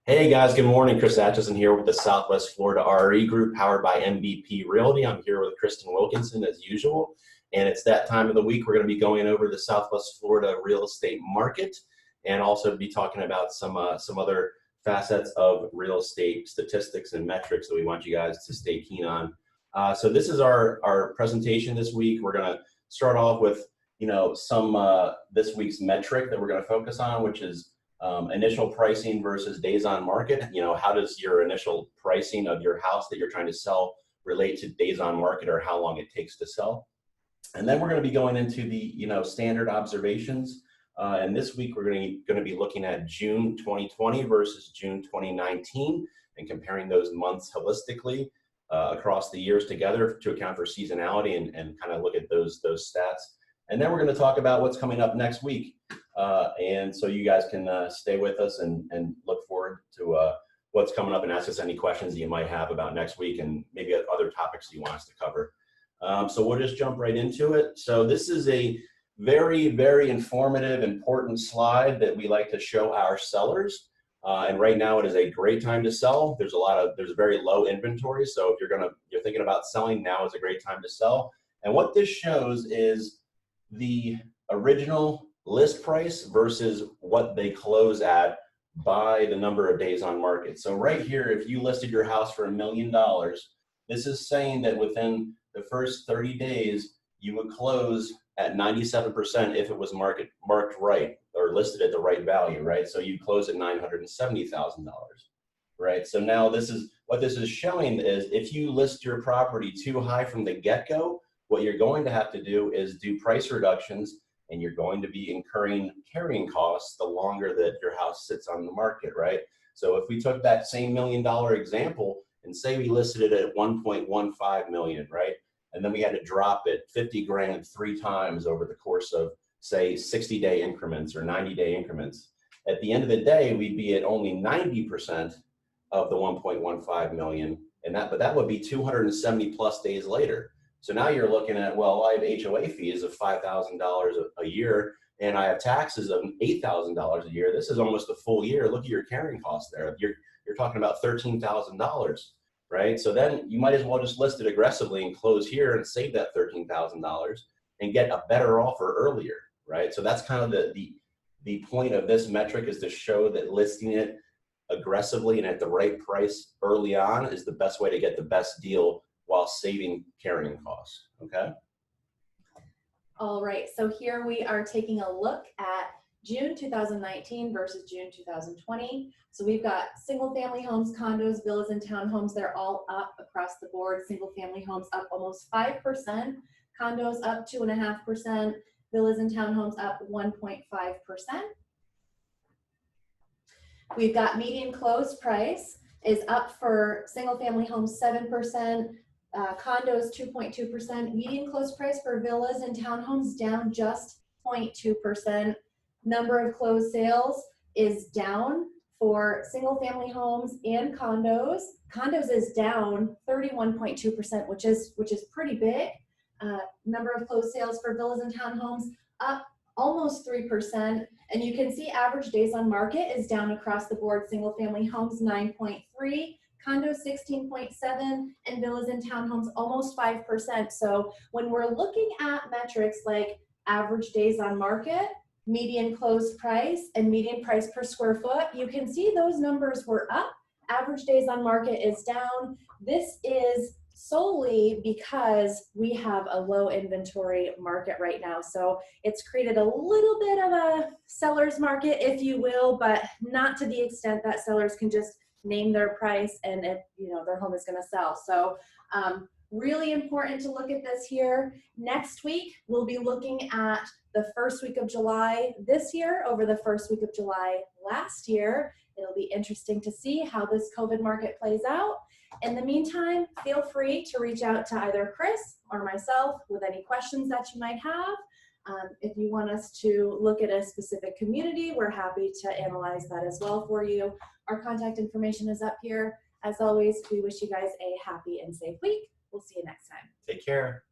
Hey guys, good morning. Chris Atchison here with the Southwest Florida RE Group powered by MVP Realty. I'm here with Kristen Wilkinson as usual, and it's that time of the week. We're going to be going over the Southwest Florida real estate market and also be talking about some other facets of real estate statistics and metrics that we want you guys to stay keen on. So this is our presentation this week. We're going to start off with some this week's metric that we're going to focus on, which is initial pricing versus days on market. How does your initial pricing of your house that you're trying to sell relate to days on market, or how long it takes to sell? And then we're going to be going into the standard observations. And this week we're going to be looking at June 2020 versus June 2019 and comparing those months holistically across the years together to account for seasonality and kind of look at those stats. And then we're going to talk about what's coming up next week. And so you guys can stay with us and look forward to what's coming up and ask us any questions that you might have about next week and maybe other topics you want us to cover. So we'll just jump right into it. So this is a very, very informative, important slide that we like to show our sellers. And right now it is a great time to sell. There's very low inventory. So if you're thinking about selling, now is a great time to sell. And what this shows is the original list price versus what they close at by the number of days on market. So right here, if you listed your house for $1 million, this is saying that within the first 30 days, you would close at 97% if it was marked right or listed at the right value, right? So you close at $970,000, right? So now what this is showing is if you list your property too high from the get-go, what you're going to have to do is do price reductions, and you're going to be incurring carrying costs the longer that your house sits on the market, right? So if we took that same $1 million example and say we listed it at 1.15 million, right? And then we had to drop it 50 grand 3 times over the course of, say, 60-day increments or 90-day increments. At the end of the day, we'd be at only 90% of the 1.15 million, but that would be 270 plus days later. So now you're looking at, well, I have HOA fees of $5,000 a year, and I have taxes of $8,000 a year. This is almost a full year. Look at your carrying costs there. You're talking about $13,000, right? So then you might as well just list it aggressively and close here and save that $13,000 and get a better offer earlier, right? So that's kind of the point of this metric, is to show that listing it aggressively and at the right price early on is the best way to get the best deal while saving carrying costs, okay? All right, so here we are taking a look at June 2019 versus June 2020. So we've got single family homes, condos, villas, and townhomes. They're all up across the board. Single family homes up almost 5%, condos up 2.5%, villas and townhomes up 1.5%. We've got median close price is up for single family homes 7%, condos 2.2%, median close price for villas and townhomes down just 0.2%. Number of closed sales is down for single family homes and condos. Condos is down 31.2%, which is pretty big. Number of closed sales for villas and townhomes up almost 3%. And you can see average days on market is down across the board. Single family homes 9.3, condos 16.7, and villas and townhomes almost 5%. So when we're looking at metrics like average days on market, median closed price, and median price per square foot, you can see those numbers were up. Average days on market is down. This is solely because we have a low inventory market right now. So it's created a little bit of a seller's market, if you will, but not to the extent that sellers can just name their price and their home is going to sell. So really important to look at this here. Next week, we'll be looking at the first week of July this year over the first week of July last year. It'll be interesting to see how this COVID market plays out. In the meantime, feel free to reach out to either Chris or myself with any questions that you might have. If you want us to look at a specific community, we're happy to analyze that as well for you. Our contact information is up here. As always, we wish you guys a happy and safe week. We'll see you next time. Take care.